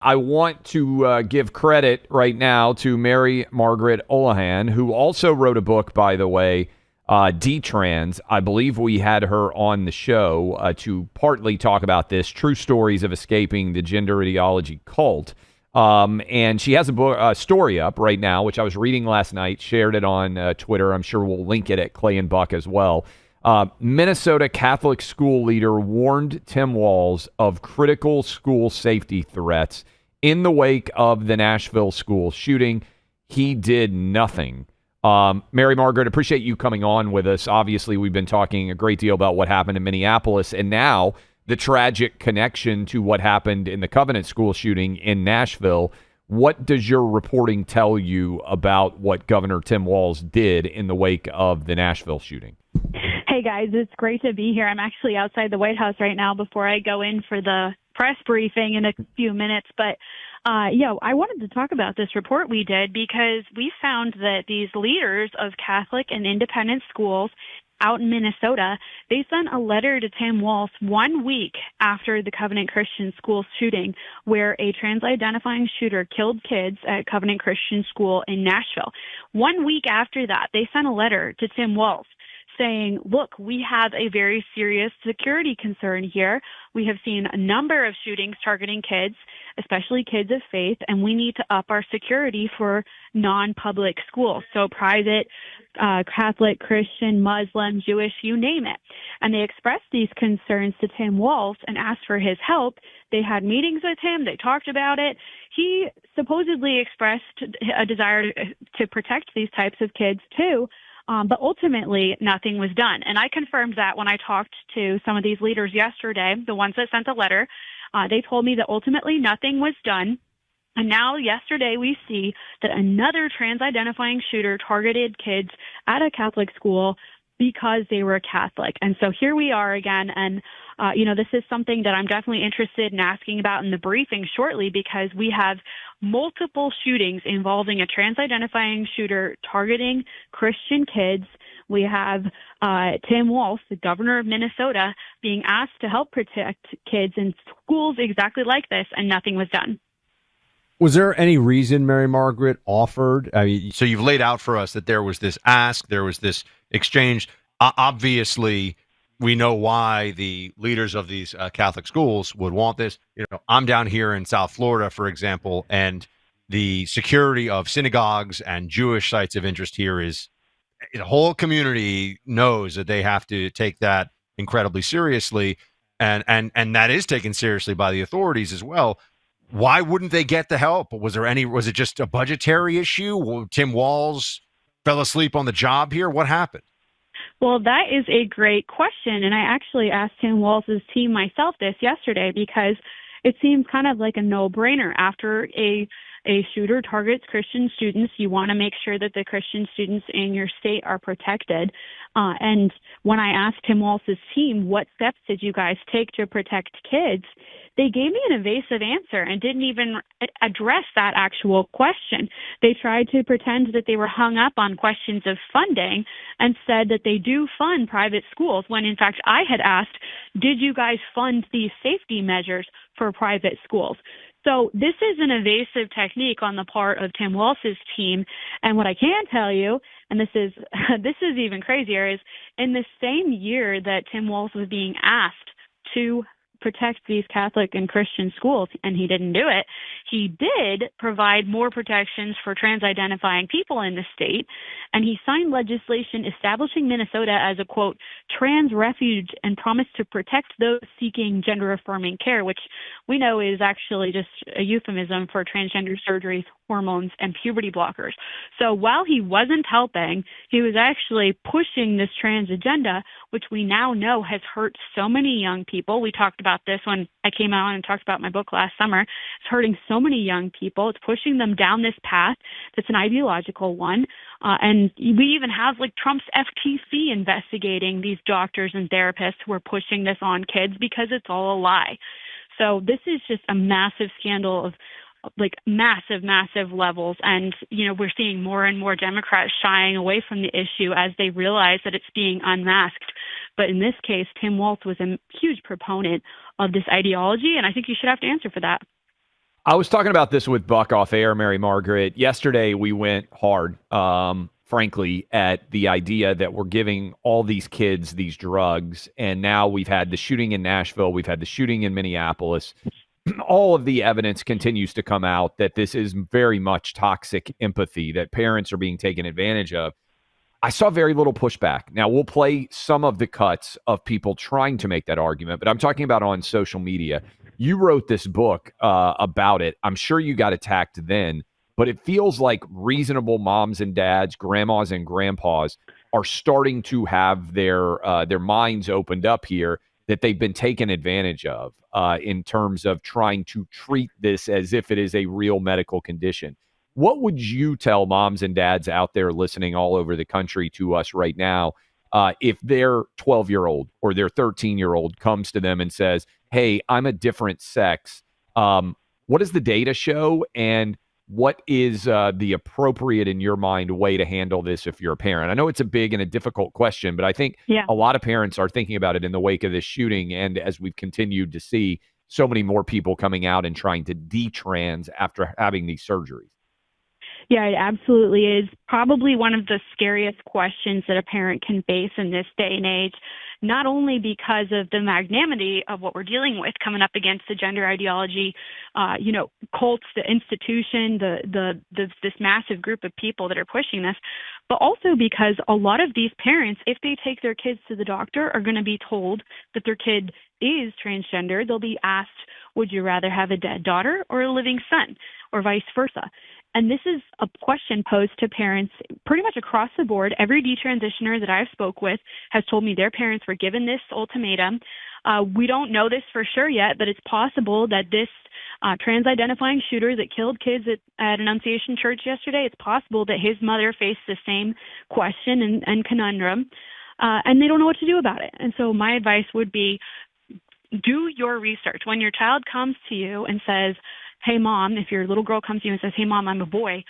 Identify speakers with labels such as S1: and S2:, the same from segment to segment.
S1: I want to give credit right now to Mary Margaret Olohan, who also wrote a book, by the way, Detrans. I believe we had her on the show to partly talk about this, True Stories of Escaping the Gender Ideology Cult. And she has a story up right now, which I was reading last night, shared it on Twitter. I'm sure we'll link it at Clay and Buck as well. Minnesota Catholic school leader warned Tim Walz of critical school safety threats in the wake of the Nashville school shooting. He did nothing. Mary Margaret, appreciate you coming on with us. Obviously, we've been talking a great deal about what happened in Minneapolis and now the tragic connection to what happened in the Covenant school shooting in Nashville. What does your reporting tell you about what Governor Tim Walz did in the wake of the Nashville shooting?
S2: Hey, guys, it's great to be here. I'm actually outside the White House right now before I go in for the press briefing in a few minutes. But, I wanted to talk about this report we did because we found that these leaders of Catholic and independent schools out in Minnesota, they sent a letter to Tim Walz 1 week after the Covenant Christian School shooting, where a trans-identifying shooter killed kids at Covenant Christian School in Nashville. 1 week after that, they sent a letter to Tim Walz saying, look, we have a very serious security concern here. We have seen a number of shootings targeting kids, especially kids of faith, and we need to up our security for non-public schools. So private, Catholic, Christian, Muslim, Jewish, you name it. And they expressed these concerns to Tim Walz and asked for his help. They had meetings with him. They talked about it. He supposedly expressed a desire to protect these types of kids too. But ultimately, nothing was done. And I confirmed that when I talked to some of these leaders yesterday, the ones that sent the letter. They told me that ultimately nothing was done. And now yesterday we see that another trans-identifying shooter targeted kids at a Catholic school because they were Catholic. And so here we are again. And, this is something that I'm definitely interested in asking about in the briefing shortly because we have multiple shootings involving a trans-identifying shooter targeting Christian kids. We have Tim Walz, the governor of Minnesota, being asked to help protect kids in schools exactly like this, and nothing was done.
S3: Was there any reason Mary Margaret offered? I mean,
S4: so you've laid out for us that there was this ask, there was this exchange. Obviously, we know why the leaders of these Catholic schools would want this. I'm down here in South Florida, for example, and the security of synagogues and Jewish sites of interest here is the whole community knows that they have to take that incredibly seriously, and that is taken seriously by the authorities as well. Why wouldn't they get the help? Was it just a budgetary issue? Tim Walz fell asleep on the job here? What happened?
S2: Well, that is a great question. And I actually asked Tim Walz's team myself this yesterday because it seems kind of like a no-brainer. After a shooter targets Christian students, you want to make sure that the Christian students in your state are protected. And when I asked Tim Walz's team, what steps did you guys take to protect kids? They gave me an evasive answer and didn't even address that actual question. They tried to pretend that they were hung up on questions of funding and said that they do fund private schools, when in fact I had asked, did you guys fund these safety measures for private schools? So this is an evasive technique on the part of Tim Walz's team. And what I can tell you, and this is even crazier, is in the same year that Tim Walz was being asked to protect these Catholic and Christian schools, and he didn't do it, he did provide more protections for trans-identifying people in the state, and he signed legislation establishing Minnesota as a, quote, trans refuge and promised to protect those seeking gender-affirming care, which we know is actually just a euphemism for transgender surgeries, hormones, and puberty blockers. So while he wasn't helping, he was actually pushing this trans agenda, which we now know has hurt so many young people. We talked about this when I came out and talked about my book last summer. It's hurting so many young people. It's pushing them down this path that's an ideological one. And we even have like Trump's FTC investigating these doctors and therapists who are pushing this on kids because it's all a lie. So this is just a massive scandal of like massive levels. And, we're seeing more and more Democrats shying away from the issue as they realize that it's being unmasked. But in this case, Tim Walz was a huge proponent of this ideology, and I think you should have to answer for that.
S1: I was talking about this with Buck off air, Mary Margaret. Yesterday, we went hard, frankly, at the idea that we're giving all these kids these drugs. And now we've had the shooting in Nashville. We've had the shooting in Minneapolis. All of the evidence continues to come out that this is very much toxic empathy, that parents are being taken advantage of. I saw very little pushback. Now, we'll play some of the cuts of people trying to make that argument, but I'm talking about on social media. You wrote this book about it. I'm sure you got attacked then, but it feels like reasonable moms and dads, grandmas and grandpas are starting to have their minds opened up here, that they've been taken advantage of in terms of trying to treat this as if it is a real medical condition. What would you tell moms and dads out there listening all over the country to us right now if their 12-year-old or their 13-year-old comes to them and says, hey, I'm a different sex? What does the data show, and what is the appropriate, in your mind, way to handle this if you're a parent? I know it's a big and a difficult question, but I think a lot of parents are thinking about it in the wake of this shooting, and as we've continued to see so many more people coming out and trying to detrans after having these surgeries.
S2: Yeah, it absolutely is probably one of the scariest questions that a parent can face in this day and age, not only because of the magnanimity of what we're dealing with coming up against the gender ideology, cults, the institution, this massive group of people that are pushing this, but also because a lot of these parents, if they take their kids to the doctor, are going to be told that their kid is transgender. They'll be asked, would you rather have a dead daughter or a living son, or vice versa? And this is a question posed to parents pretty much across the board. Every detransitioner that I've spoke with has told me their parents were given this ultimatum. We don't know this for sure yet, but it's possible that this trans-identifying shooter that killed kids at Annunciation Church yesterday, it's possible that his mother faced the same question and conundrum, and they don't know what to do about it. And so my advice would be, do your research. When your child comes to you and says, hey, mom, if your little girl comes to you and says, hey, mom, I'm a boy,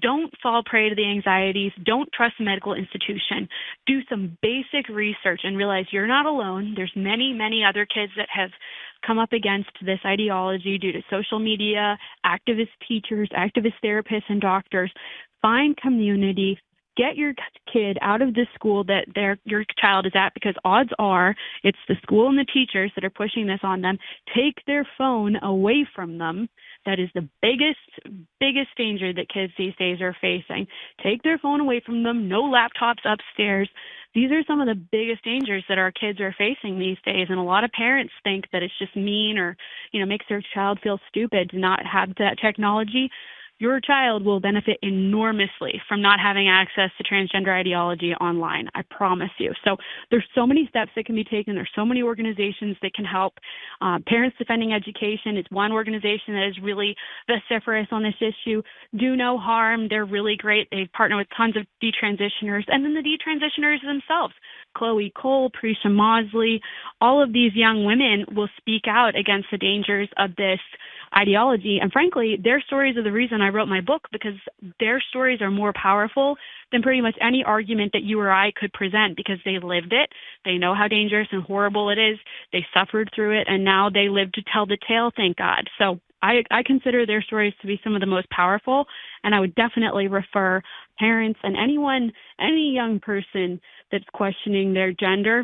S2: don't fall prey to the anxieties. Don't trust a medical institution. Do some basic research and realize you're not alone. There's many, many other kids that have come up against this ideology due to social media, activist teachers, activist therapists, and doctors. Find community. Get your kid out of the school that your child is at, because odds are it's the school and the teachers that are pushing this on them. Take their phone away from them. That is the biggest danger that kids these days are facing. Take their phone away from them. No laptops upstairs. These are some of the biggest dangers that our kids are facing these days. And a lot of parents think that it's just mean or, makes their child feel stupid to not have that technology. Your child will benefit enormously from not having access to transgender ideology online. I promise you. So there's so many steps that can be taken. There's so many organizations that can help. Parents Defending Education is one organization that is really vociferous on this issue. Do No Harm. They're really great. They partner with tons of detransitioners. And then the detransitioners themselves, Chloe Cole, Prisha Mosley, all of these young women will speak out against the dangers of this ideology. And frankly, their stories are the reason I wrote my book, because their stories are more powerful than pretty much any argument that you or I could present, because they lived it. They know how dangerous and horrible it is. They suffered through it, and now they live to tell the tale, thank God. So I consider their stories to be some of the most powerful, and I would definitely refer parents and any young person that's questioning their gender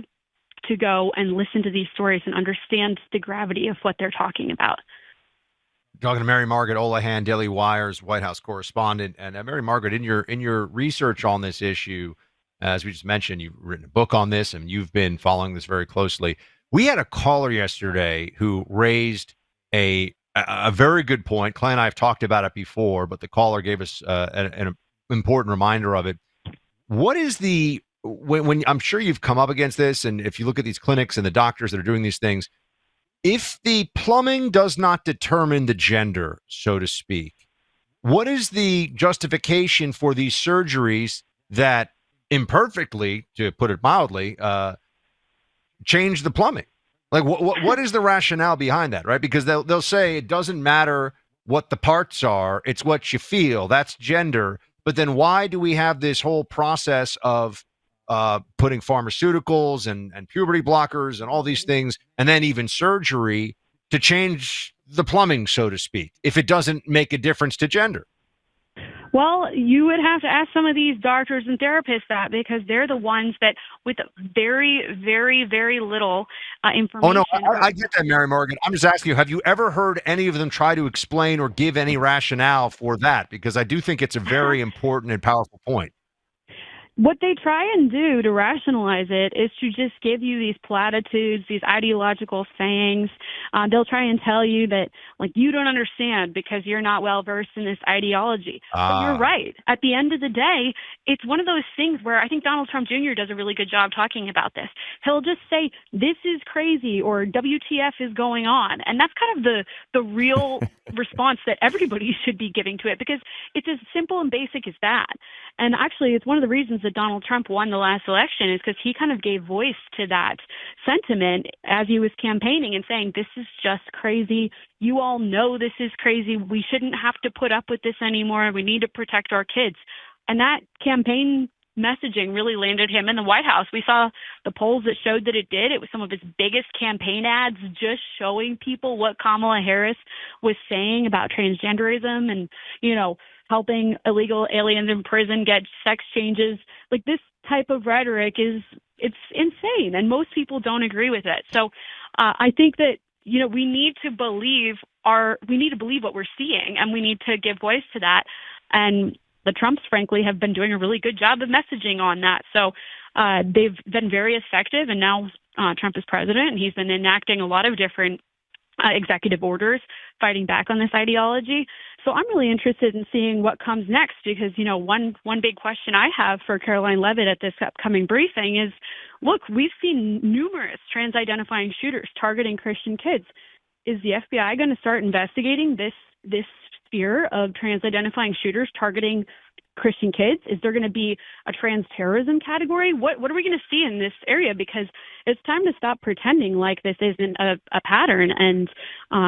S2: to go and listen to these stories and understand the gravity of what they're talking about.
S4: Talking to Mary Margaret Olohan, Daily Wire's White House correspondent. And Mary Margaret, in your research on this issue, as we just mentioned, you've written a book on this and you've been following this very closely. We had a caller yesterday who raised a very good point. Clay and I have talked about it before, but the caller gave us an important reminder of it. What is when I'm sure you've come up against this, and if you look at these clinics and the doctors that are doing these things, if the plumbing does not determine the gender, so to speak, what is the justification for these surgeries that imperfectly, to put it mildly, change the plumbing? Like, what is the rationale behind that, right? Because they'll say it doesn't matter what the parts are, it's what you feel. That's gender. But then why do we have this whole process of putting pharmaceuticals and puberty blockers and all these things, and then even surgery to change the plumbing, so to speak, if it doesn't make a difference to gender?
S2: Well, you would have to ask some of these doctors and therapists that, because they're the ones that, with very, very, very little information.
S4: Oh, no, I get that, Mary Morgan. I'm just asking you, have you ever heard any of them try to explain or give any rationale for that? Because I do think it's a very important and powerful point.
S2: What they try and do to rationalize it is to just give you these platitudes, these ideological sayings. They'll try and tell you that, like, you don't understand because you're not well versed in this ideology. But you're right. At the end of the day, it's one of those things where I think Donald Trump Jr. does a really good job talking about this. He'll just say, this is crazy, or WTF is going on. And that's kind of the real response that everybody should be giving to it, because it's as simple and basic as that. And actually, it's one of the reasons that Donald Trump won the last election, is because he kind of gave voice to that sentiment as he was campaigning and saying, this is just crazy. You all know this is crazy. We shouldn't have to put up with this anymore. We need to protect our kids. And that campaign messaging really landed him in the White House. We saw the polls that showed that it did. It was some of his biggest campaign ads, just showing people what Kamala Harris was saying about transgenderism and, helping illegal aliens in prison get sex changes. Like, this type of rhetoric it's insane, and most people don't agree with it. So I think that, we need to believe what we're seeing, and we need to give voice to that. And the Trumps, frankly, have been doing a really good job of messaging on that. So they've been very effective, and now Trump is president, and he's been enacting a lot of different executive orders fighting back on this ideology. So I'm really interested in seeing what comes next, because, one big question I have for Caroline Leavitt at this upcoming briefing is, look, we've seen numerous trans-identifying shooters targeting Christian kids. Is the FBI going to start investigating this sphere of trans-identifying shooters targeting Christian kids? Is there going to be a trans terrorism category? What are we going to see in this area? Because it's time to stop pretending like this isn't a pattern. And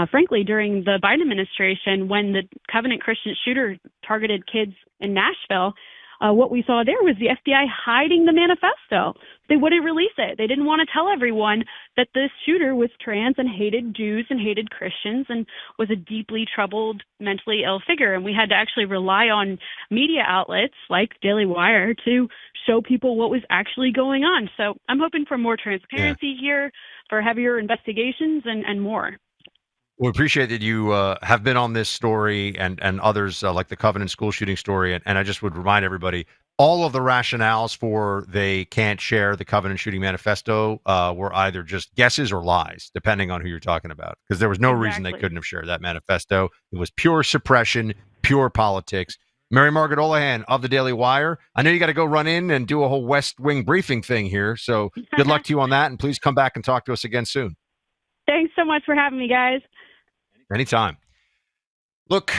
S2: frankly, during the Biden administration, when the Covenant Christian shooter targeted kids in Nashville, what we saw there was the FBI hiding the manifesto. They wouldn't release it. They didn't want to tell everyone that this shooter was trans and hated Jews and hated Christians and was a deeply troubled, mentally ill figure. And we had to actually rely on media outlets like Daily Wire to show people what was actually going on. So I'm hoping for more transparency here, for heavier investigations and more.
S4: We appreciate that you have been on this story and others like the Covenant school shooting story. And I just would remind everybody, all of the rationales for they can't share the Covenant shooting manifesto were either just guesses or lies, depending on who you're talking about, because there was no reason they couldn't have shared that manifesto. It was pure suppression, pure politics. Mary Margaret Olohan of the Daily Wire. I know you got to go run in and do a whole West Wing briefing thing here. So good luck to you on that. And please come back and talk to us again soon.
S2: Thanks so much for having me, guys.
S4: Anytime. Look,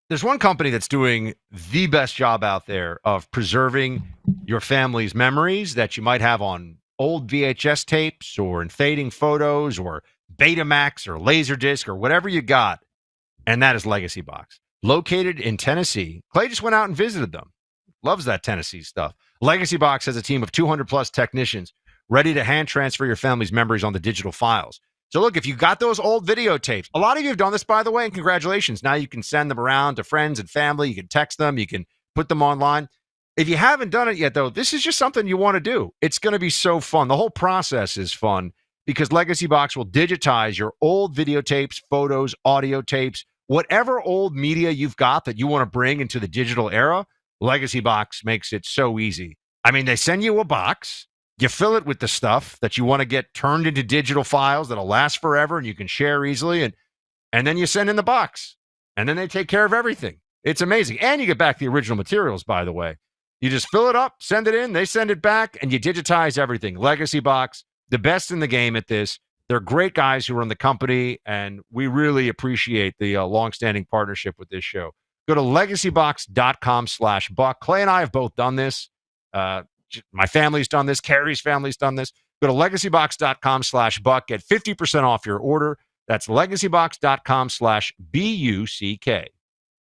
S4: there's one company that's doing the best job out there of preserving your family's memories that you might have on old VHS tapes or in fading photos or Betamax or Laserdisc or whatever you got, and that is Legacy Box. Located in Tennessee, Clay just went out and visited them. Loves that Tennessee stuff. Legacy Box has a team of 200-plus technicians ready to hand transfer your family's memories onto digital files. So look, if you got those old videotapes, a lot of you have done this, by the way, and congratulations. Now you can send them around to friends and family. You can text them. You can put them online. If you haven't done it yet, though, this is just something you want to do. It's going to be so fun. The whole process is fun because Legacy Box will digitize your old videotapes, photos, audio tapes, whatever old media you've got that you want to bring into the digital era. Legacy Box makes it so easy. I mean, they send you a box. You fill it with the stuff that you want to get turned into digital files that'll last forever and you can share easily. And then you send in the box. And then they take care of everything. It's amazing. And you get back the original materials, by the way. You just fill it up, send it in, they send it back, and you digitize everything. Legacy Box, the best in the game at this. They're great guys who run the company, and we really appreciate the longstanding partnership with this show. Go to legacybox.com/buck. Clay and I have both done this. My family's done this. Carrie's family's done this. Go to legacybox.com/buck. Get 50% off your order. That's legacybox.com/BUCK.